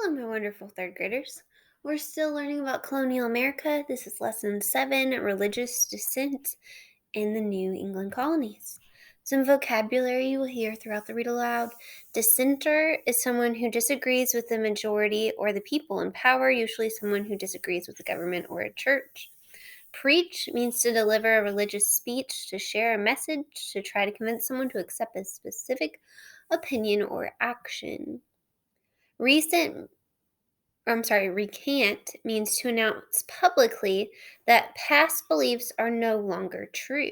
Hello, my wonderful third graders. We're still learning about colonial America. This is lesson 7, religious descent in the New England colonies. Some vocabulary you will hear throughout the read aloud. Dissenter is someone who disagrees with the majority or the people in power, usually someone who disagrees with the government or a church. Preach means to deliver a religious speech, to share a message, to try to convince someone to accept a specific opinion or action. Recent Recant means to announce publicly that past beliefs are no longer true.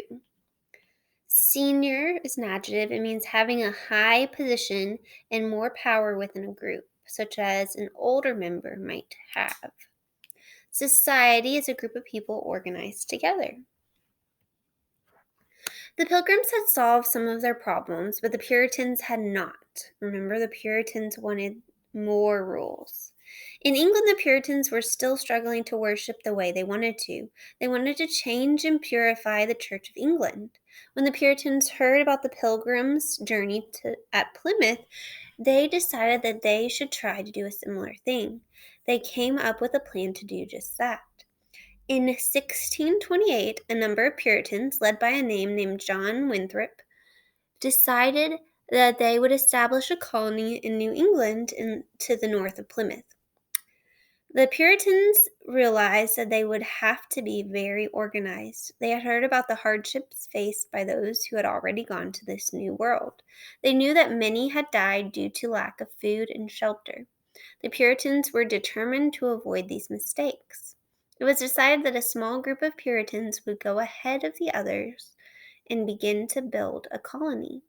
Senior is an adjective. It means having a high position and more power within a group, such as an older member might have. Society is a group of people organized together. The Pilgrims had solved some of their problems, but the Puritans had not. Remember, the Puritans wanted more rules. In England, the Puritans were still struggling to worship the way they wanted to. They wanted to change and purify the Church of England. When the Puritans heard about the Pilgrims' journey at Plymouth, they decided that they should try to do a similar thing. They came up with a plan to do just that. In 1628, a number of Puritans, led by a man named John Winthrop, decided that they would establish a colony in New England to the north of Plymouth. The Puritans realized that they would have to be very organized. They had heard about the hardships faced by those who had already gone to this new world. They knew that many had died due to lack of food and shelter. The Puritans were determined to avoid these mistakes. It was decided that a small group of Puritans would go ahead of the others and begin to build a colony.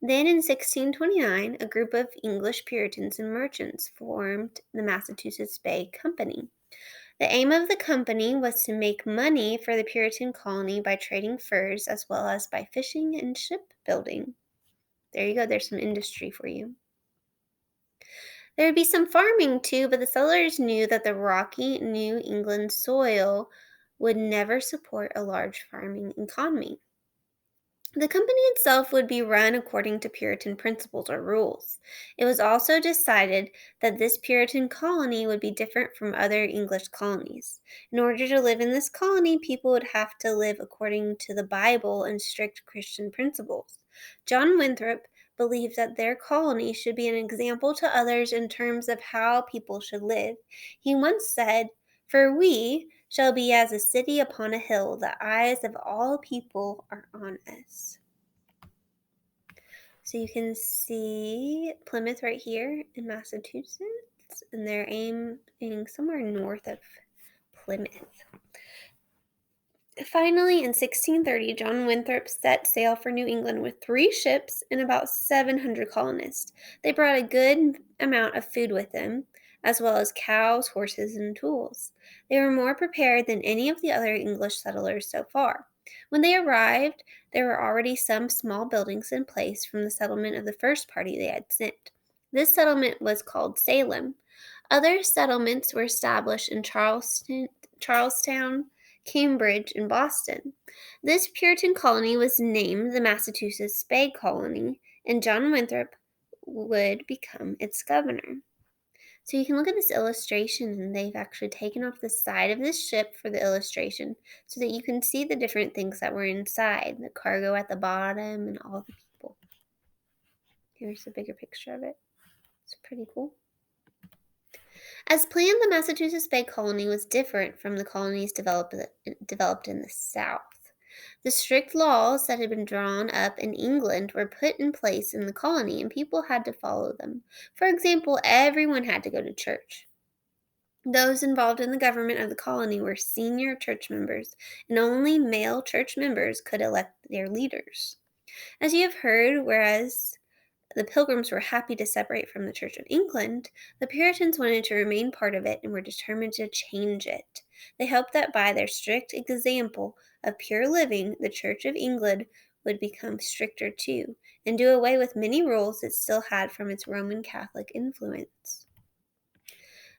Then in 1629, a group of English Puritans and merchants formed the Massachusetts Bay Company. The aim of the company was to make money for the Puritan colony by trading furs as well as by fishing and shipbuilding. There you go, there's some industry for you. There would be some farming too, but the settlers knew that the rocky New England soil would never support a large farming economy. The company itself would be run according to Puritan principles or rules. It was also decided that this Puritan colony would be different from other English colonies. In order to live in this colony, people would have to live according to the Bible and strict Christian principles. John Winthrop believed that their colony should be an example to others in terms of how people should live. He once said, "For we shall be as a city upon a hill. The eyes of all people are on us." So you can see Plymouth right here in Massachusetts, and they're aiming somewhere north of Plymouth. Finally, in 1630, John Winthrop set sail for New England with 3 ships and about 700 colonists. They brought a good amount of food with them, as well as cows, horses, and tools. They were more prepared than any of the other English settlers so far. When they arrived, there were already some small buildings in place from the settlement of the first party they had sent. This settlement was called Salem. Other settlements were established in Charlestown, Cambridge, and Boston. This Puritan colony was named the Massachusetts Bay Colony, and John Winthrop would become its governor. So you can look at this illustration, and they've actually taken off the side of this ship for the illustration so that you can see the different things that were inside, the cargo at the bottom and all the people. Here's a bigger picture of it. It's pretty cool. As planned, the Massachusetts Bay Colony was different from the colonies developed in the South. The strict laws that had been drawn up in England were put in place in the colony, and people had to follow them. For example, everyone had to go to church. Those involved in the government of the colony were senior church members, and only male church members could elect their leaders. As you have heard, whereas the Pilgrims were happy to separate from the Church of England, the Puritans wanted to remain part of it and were determined to change it. They hoped that by their strict example of pure living, the Church of England would become stricter too, and do away with many rules it still had from its Roman Catholic influence.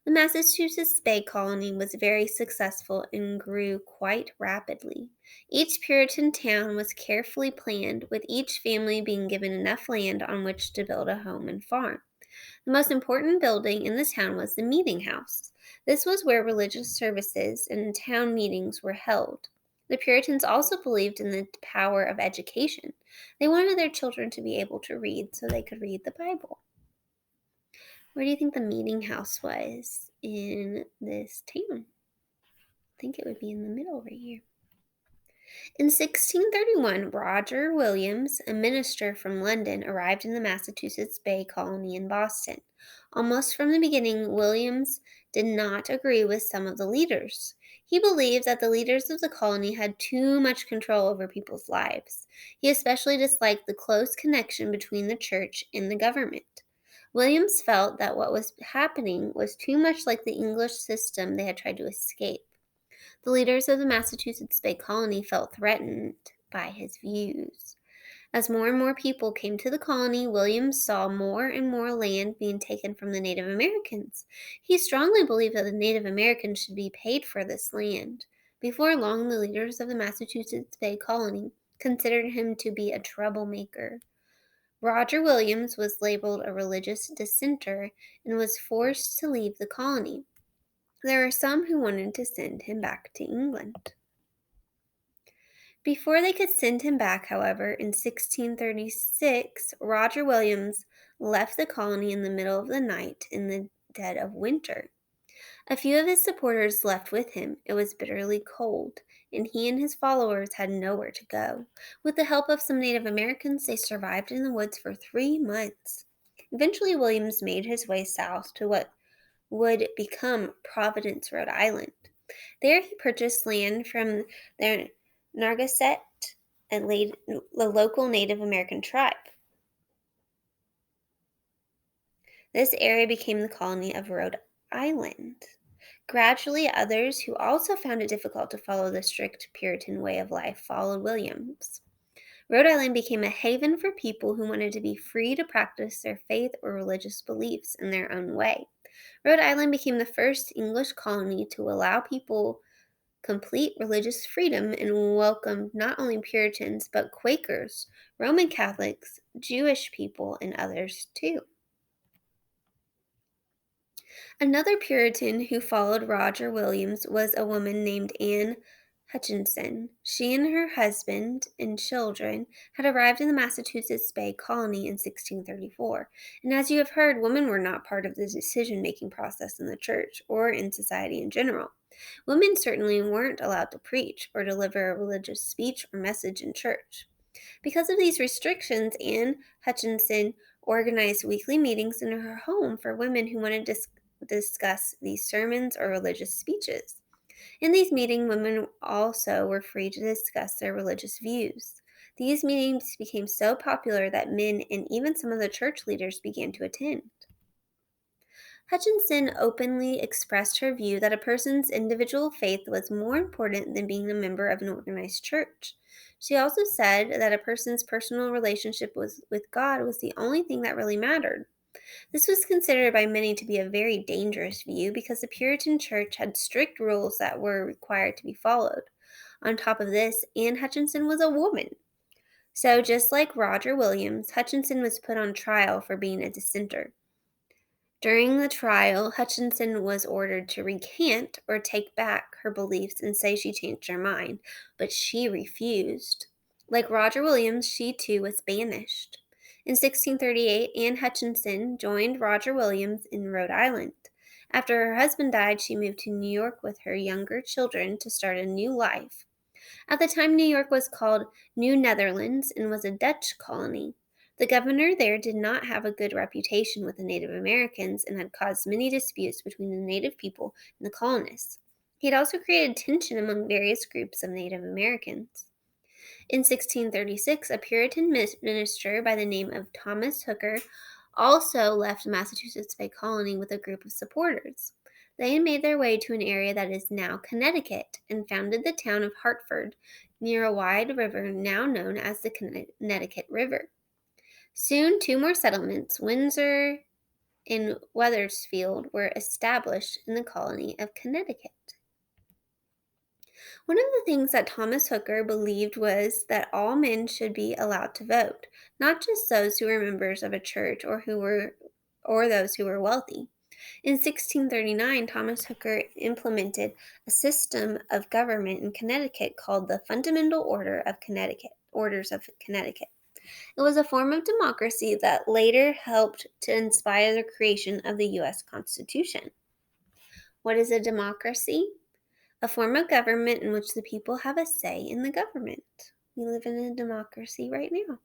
The Massachusetts Bay Colony was very successful and grew quite rapidly. Each Puritan town was carefully planned, with each family being given enough land on which to build a home and farm. The most important building in the town was the meeting house. This was where religious services and town meetings were held. The Puritans also believed in the power of education. They wanted their children to be able to read so they could read the Bible. Where do you think the meeting house was in this town? I think it would be in the middle right here. In 1631, Roger Williams, a minister from London, arrived in the Massachusetts Bay Colony in Boston. Almost from the beginning, Williams did not agree with some of the leaders. He believed that the leaders of the colony had too much control over people's lives. He especially disliked the close connection between the church and the government. Williams felt that what was happening was too much like the English system they had tried to escape. The leaders of the Massachusetts Bay Colony felt threatened by his views. As more and more people came to the colony, Williams saw more and more land being taken from the Native Americans. He strongly believed that the Native Americans should be paid for this land. Before long, the leaders of the Massachusetts Bay Colony considered him to be a troublemaker. Roger Williams was labeled a religious dissenter and was forced to leave the colony. There were some who wanted to send him back to England. Before they could send him back, however, in 1636, Roger Williams left the colony in the middle of the night in the dead of winter. A few of his supporters left with him. It was bitterly cold, and he and his followers had nowhere to go. With the help of some Native Americans, they survived in the woods for 3 months. Eventually, Williams made his way south to what would become Providence, Rhode Island. There he purchased land from the Nargaset, the local Native American tribe. This area became the colony of Rhode Island. Gradually, others who also found it difficult to follow the strict Puritan way of life followed Williams. Rhode Island became a haven for people who wanted to be free to practice their faith or religious beliefs in their own way. Rhode Island became the first English colony to allow people complete religious freedom and welcomed not only Puritans but Quakers, Roman Catholics, Jewish people, and others too. Another Puritan who followed Roger Williams was a woman named Anne Hutchinson. She and her husband and children had arrived in the Massachusetts Bay Colony in 1634. And as you have heard, women were not part of the decision-making process in the church or in society in general. Women certainly weren't allowed to preach or deliver a religious speech or message in church. Because of these restrictions, Anne Hutchinson organized weekly meetings in her home for women who wanted to discuss these sermons or religious speeches. In these meetings, women also were free to discuss their religious views. These meetings became so popular that men and even some of the church leaders began to attend. Hutchinson openly expressed her view that a person's individual faith was more important than being a member of an organized church. She also said that a person's personal relationship with God was the only thing that really mattered. This was considered by many to be a very dangerous view because the Puritan church had strict rules that were required to be followed. On top of this, Anne Hutchinson was a woman. So, just like Roger Williams, Hutchinson was put on trial for being a dissenter. During the trial, Hutchinson was ordered to recant or take back her beliefs and say she changed her mind, but she refused. Like Roger Williams, she too was banished. In 1638, Anne Hutchinson joined Roger Williams in Rhode Island. After her husband died, she moved to New York with her younger children to start a new life. At the time, New York was called New Netherlands and was a Dutch colony. The governor there did not have a good reputation with the Native Americans and had caused many disputes between the native people and the colonists. He had also created tension among various groups of Native Americans. In 1636, a Puritan minister by the name of Thomas Hooker also left Massachusetts Bay Colony with a group of supporters. They made their way to an area that is now Connecticut and founded the town of Hartford near a wide river now known as the Connecticut River. Soon, 2 more settlements, Windsor and Wethersfield, were established in the colony of Connecticut. One of the things that Thomas Hooker believed was that all men should be allowed to vote, not just those who were members of a church or who were or those who were wealthy. In 1639, Thomas Hooker implemented a system of government in Connecticut called the Fundamental Orders of Connecticut. It was a form of democracy that later helped to inspire the creation of the U.S. Constitution. What is a democracy? A form of government in which the people have a say in the government. We live in a democracy right now.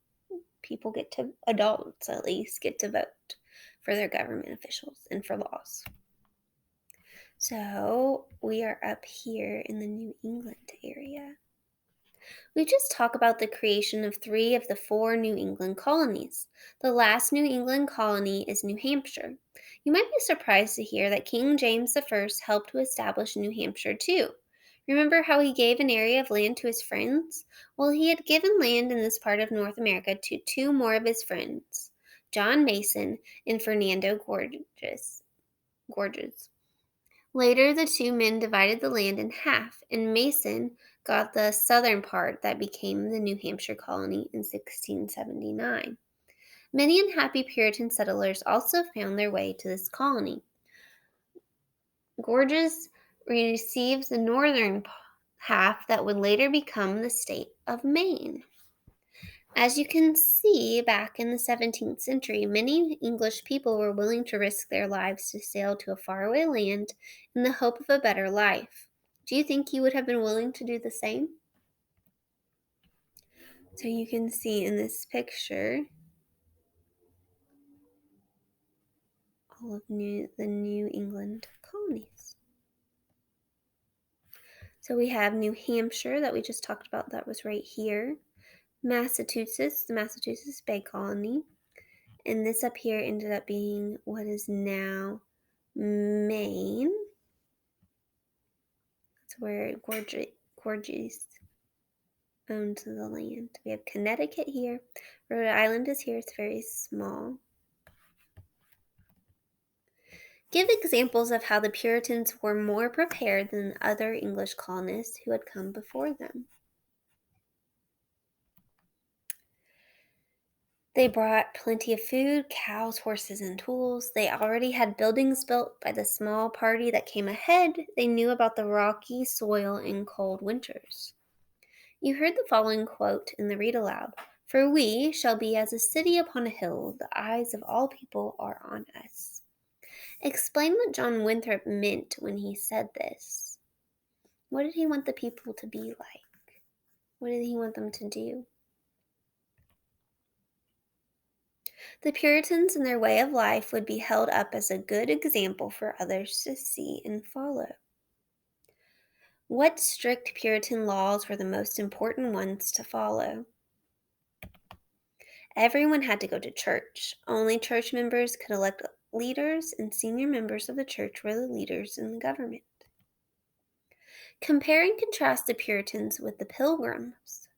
Adults at least, get to vote for their government officials and for laws. So we are up here in the New England area. We just talked about the creation of 3 of the 4 New England colonies. The last New England colony is New Hampshire. You might be surprised to hear that King James I helped to establish New Hampshire too. Remember how he gave an area of land to his friends? Well, he had given land in this part of North America to 2 more of his friends, John Mason and Fernando Gorges. Later, the 2 men divided the land in half, and Mason got the southern part that became the New Hampshire colony in 1679. Many unhappy Puritan settlers also found their way to this colony. Gorges received the northern half that would later become the state of Maine. As you can see, back in the 17th century, many English people were willing to risk their lives to sail to a faraway land in the hope of a better life. Do you think you would have been willing to do the same? So you can see in this picture all of the New England colonies. So we have New Hampshire that we just talked about, that was right here. Massachusetts, the Massachusetts Bay Colony. And this up here ended up being what is now Maine. That's where Gorges owned the land. We have Connecticut here. Rhode Island is here. It's very small. Give examples of how the Puritans were more prepared than other English colonists who had come before them. They brought plenty of food, cows, horses, and tools. They already had buildings built by the small party that came ahead. They knew about the rocky soil and cold winters. You heard the following quote in the read aloud. "For we shall be as a city upon a hill. The eyes of all people are on us." Explain what John Winthrop meant when he said this. What did he want the people to be like? What did he want them to do? The Puritans and their way of life would be held up as a good example for others to see and follow. What strict Puritan laws were the most important ones to follow? Everyone had to go to church. Only church members could elect leaders, and senior members of the church were the leaders in the government. Compare and contrast the Puritans with the Pilgrims.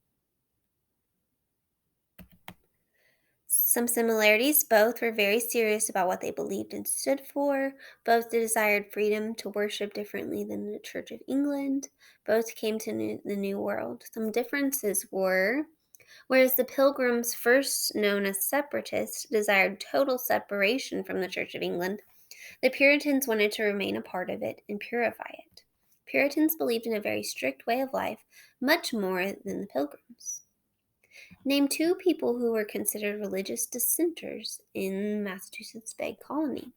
Some similarities: both were very serious about what they believed and stood for. Both desired freedom to worship differently than the Church of England. Both came to the New World. Some differences were, whereas the Pilgrims, first known as separatists, desired total separation from the Church of England, the Puritans wanted to remain a part of it and purify it. Puritans believed in a very strict way of life, much more than the Pilgrims. Name 2 people who were considered religious dissenters in Massachusetts Bay Colony.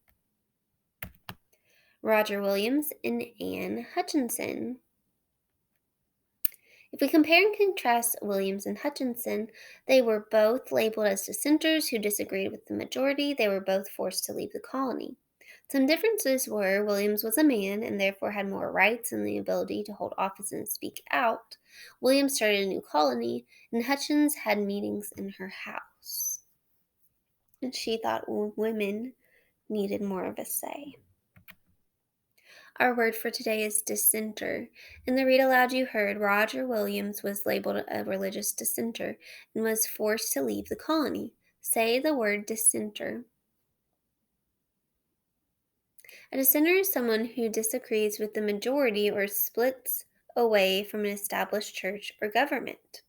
Roger Williams and Anne Hutchinson. If we compare and contrast Williams and Hutchinson, they were both labeled as dissenters who disagreed with the majority. They were both forced to leave the colony. Some differences were Williams was a man and therefore had more rights and the ability to hold office and speak out. Williams started a new colony, and Hutchins had meetings in her house. And she thought women needed more of a say. Our word for today is dissenter. In the read aloud you heard, Roger Williams was labeled a religious dissenter and was forced to leave the colony. Say the word dissenter. A dissenter is someone who disagrees with the majority or splits away from an established church or government.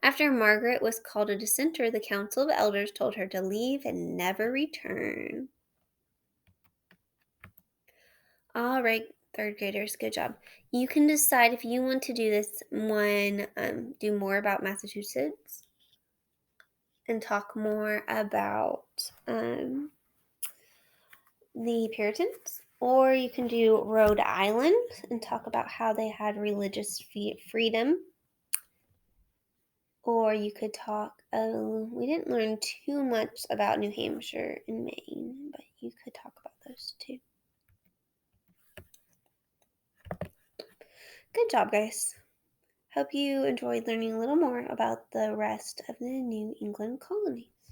After Margaret was called a dissenter, the Council of Elders told her to leave and never return. All right, third graders, good job. You can decide if you want to do this one, do more about Massachusetts and talk more about the Puritans, or you can do Rhode Island and talk about how they had religious freedom, or you could talk, we didn't learn too much about New Hampshire and Maine, but you could talk about those too. Good job, guys. Hope you enjoyed learning a little more about the rest of the New England colonies.